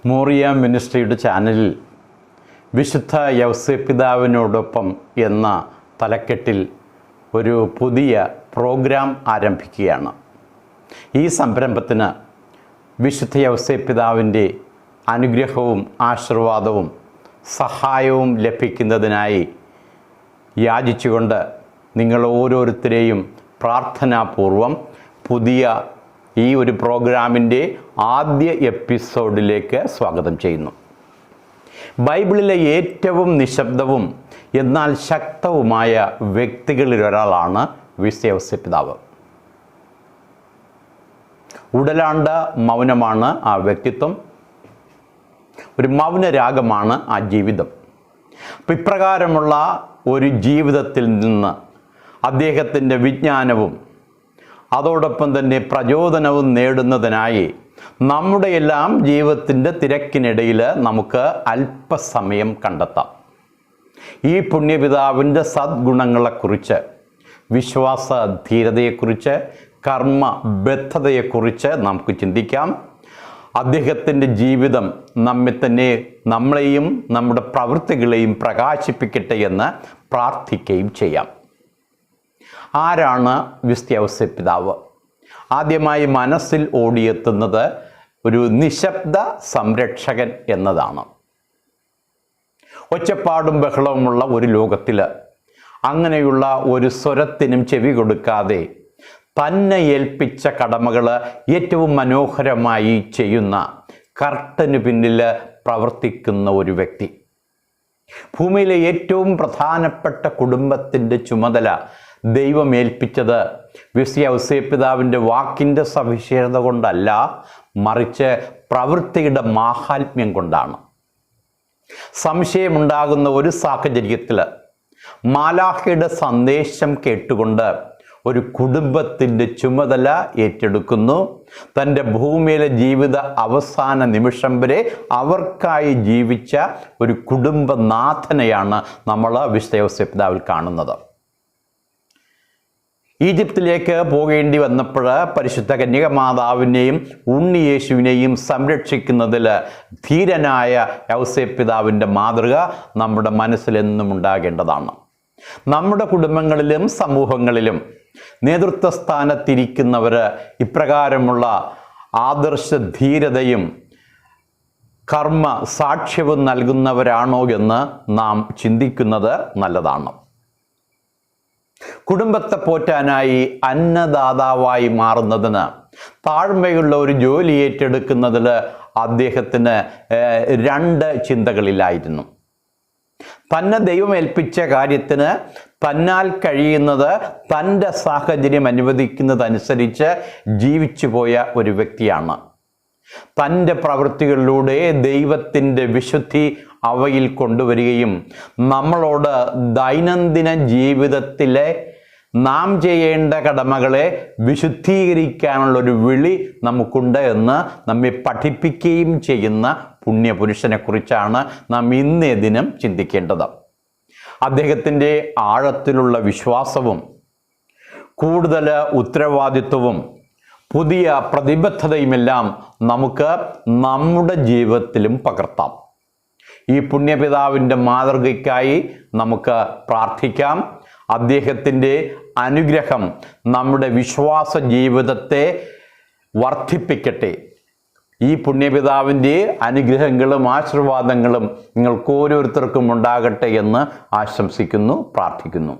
മോറിയ മിനിസ്ട്രിയുടെ ചാനലിൽ വിശുദ്ധ യൗസേപ്പിതാവിനോടൊപ്പം എന്ന തലക്കെട്ടിൽ ഒരു പുതിയ പ്രോഗ്രാം ആരംഭിക്കുകയാണ്. ഈ സംരംഭത്തിന് വിശുദ്ധ യൗസേപ്പിതാവിൻ്റെ അനുഗ്രഹവും ആശീർവാദവും സഹായവും ലഭിക്കുന്നതിനായി യാചിച്ചുകൊണ്ട് നിങ്ങൾ ഓരോരുത്തരെയും പ്രാർത്ഥനാപൂർവം പുതിയ ഈ ഒരു പ്രോഗ്രാമിൻ്റെ ആദ്യ എപ്പിസോഡിലേക്ക് സ്വാഗതം ചെയ്യുന്നു. ബൈബിളിലെ ഏറ്റവും നിശബ്ദവും എന്നാൽ ശക്തവുമായ വ്യക്തികളിലൊരാളാണ് വിശുദ്ധ യൗസേപ്പിതാവ്. ഉടലാണ്ട മൗനമാണ് ആ വ്യക്തിത്വം, ഒരു മൗനരാഗമാണ് ആ ജീവിതം. അപ്പം ഇപ്രകാരമുള്ള ഒരു ജീവിതത്തിൽ നിന്ന് അദ്ദേഹത്തിൻ്റെ വിജ്ഞാനവും അതോടൊപ്പം തന്നെ പ്രചോദനവും നേടുന്നതിനായി നമ്മുടെ എല്ലാം ജീവിതത്തിൻ്റെ തിരക്കിനിടയിൽ നമുക്ക് അല്പസമയം കണ്ടെത്താം. ഈ പുണ്യപിതാവിൻ്റെ സദ്ഗുണങ്ങളെക്കുറിച്ച്, വിശ്വാസ ധീരതയെക്കുറിച്ച്, കർമ്മബദ്ധതയെക്കുറിച്ച് നമുക്ക് ചിന്തിക്കാം. അദ്ദേഹത്തിൻ്റെ ജീവിതം നമ്മളെയും നമ്മുടെ പ്രവൃത്തികളെയും പ്രകാശിപ്പിക്കട്ടെ എന്ന് പ്രാർത്ഥിക്കുകയും ചെയ്യാം. ആരാണ് വിശുദ്ധ യൗസേപ്പിതാവ്? ആദ്യമായി മനസ്സിൽ ഓടിയെത്തുന്നത് ഒരു നിശബ്ദ സംരക്ഷകൻ എന്നതാണ്. ഒച്ചപ്പാടും ബഹളവുമുള്ള ഒരു ലോകത്തിൽ അങ്ങനെയുള്ള ഒരു സ്വരത്തിനും ചെവി കൊടുക്കാതെ തന്നെ ഏൽപ്പിച്ച കടമകൾ ഏറ്റവും മനോഹരമായി ചെയ്യുന്ന, കർട്ടന് പിന്നിൽ പ്രവർത്തിക്കുന്ന ഒരു വ്യക്തി. ഭൂമിയിലെ ഏറ്റവും പ്രധാനപ്പെട്ട കുടുംബത്തിൻ്റെ ചുമതല ദൈവം ഏൽപ്പിച്ചത് വിശുദ്ധ യൗസേപ്പിതാവിൻ്റെ വാക്കിൻ്റെ സവിശേഷത കൊണ്ടല്ല, മറിച്ച് പ്രവൃത്തിയുടെ മാഹാത്മ്യം കൊണ്ടാണ്. സംശയമുണ്ടാകുന്ന ഒരു സാഹചര്യത്തിൽ മാലാഖയുടെ സന്ദേശം കേട്ടുകൊണ്ട് ഒരു കുടുംബത്തിൻ്റെ ചുമതല ഏറ്റെടുക്കുന്നു. തൻ്റെ ഭൂമിയിലെ ജീവിത അവസാന നിമിഷം വരെ അവർക്കായി ജീവിച്ച ഒരു കുടുംബനാഥനെയാണ് നമ്മൾ വിശുദ്ധ യൗസേപ്പിതാവിൽ കാണുന്നത്. ഈജിപ്തിലേക്ക് പോകേണ്ടി വന്നപ്പോൾ പരിശുദ്ധ കന്യകമാതാവിനെയും ഉണ്ണിയേശുവിനെയും സംരക്ഷിക്കുന്നതിൽ ധീരനായ യൗസേപ്പിതാവിൻ്റെ മാതൃക നമ്മുടെ മനസ്സിലെന്നും ഉണ്ടാകേണ്ടതാണ്. നമ്മുടെ കുടുംബങ്ങളിലും സമൂഹങ്ങളിലും നേതൃത്വ സ്ഥാനത്തിരിക്കുന്നവർ ഇപ്രകാരമുള്ള ആദർശ ധീരതയും കർമ്മ സാക്ഷ്യവും നൽകുന്നവരാണോ എന്ന് നാം ചിന്തിക്കുന്നത് നല്ലതാണ്. കുടുംബത്തെ പോറ്റാനായി അന്നദാതാവായി മാറുന്നതിന്, താഴ്മയുള്ള ഒരു ജോലി ഏറ്റെടുക്കുന്നതിൽ അദ്ദേഹത്തിന് രണ്ട് ചിന്തകളിലായിരുന്നു. തന്നെ ദൈവം ഏൽപ്പിച്ച കാര്യത്തിന് തന്നാൽ കഴിയുന്നത് തൻ്റെ സാഹചര്യം അനുവദിക്കുന്നതനുസരിച്ച് ജീവിച്ചു പോയ ഒരു വ്യക്തിയാണ്. തൻ്റെ പ്രവൃത്തികളിലൂടെ ദൈവത്തിൻ്റെ വിശുദ്ധി അവയിൽ കൊണ്ടുവരികയും നമ്മളോട് ദൈനംദിന ജീവിതത്തിലെ നാം ചെയ്യേണ്ട കടമകളെ വിശുദ്ധീകരിക്കാനുള്ളൊരു വിളി നമുക്കുണ്ട് എന്ന് നമ്മെ പഠിപ്പിക്കുകയും ചെയ്യുന്ന പുണ്യപുരുഷനെക്കുറിച്ചാണ് നാം ഇന്നേ ദിനം ചിന്തിക്കേണ്ടത്. അദ്ദേഹത്തിൻ്റെ ആഴത്തിലുള്ള വിശ്വാസവും കൂടുതൽ ഉത്തരവാദിത്വവും പുതിയ പ്രതിബദ്ധതയുമെല്ലാം നമുക്ക് നമ്മുടെ ജീവിതത്തിലും പകർത്താം. ഈ പുണ്യപിതാവിൻ്റെ മാതൃകയ്ക്കായി നമുക്ക് പ്രാർത്ഥിക്കാം. അദ്ദേഹത്തിൻ്റെ അനുഗ്രഹം നമ്മുടെ വിശ്വാസ ജീവിതത്തെ വർദ്ധിപ്പിക്കട്ടെ. ഈ പുണ്യപിതാവിൻ്റെ അനുഗ്രഹങ്ങളും ആശീർവാദങ്ങളും നിങ്ങൾക്ക് ഓരോരുത്തർക്കും ഉണ്ടാകട്ടെ എന്ന് ആശംസിക്കുന്നു, പ്രാർത്ഥിക്കുന്നു.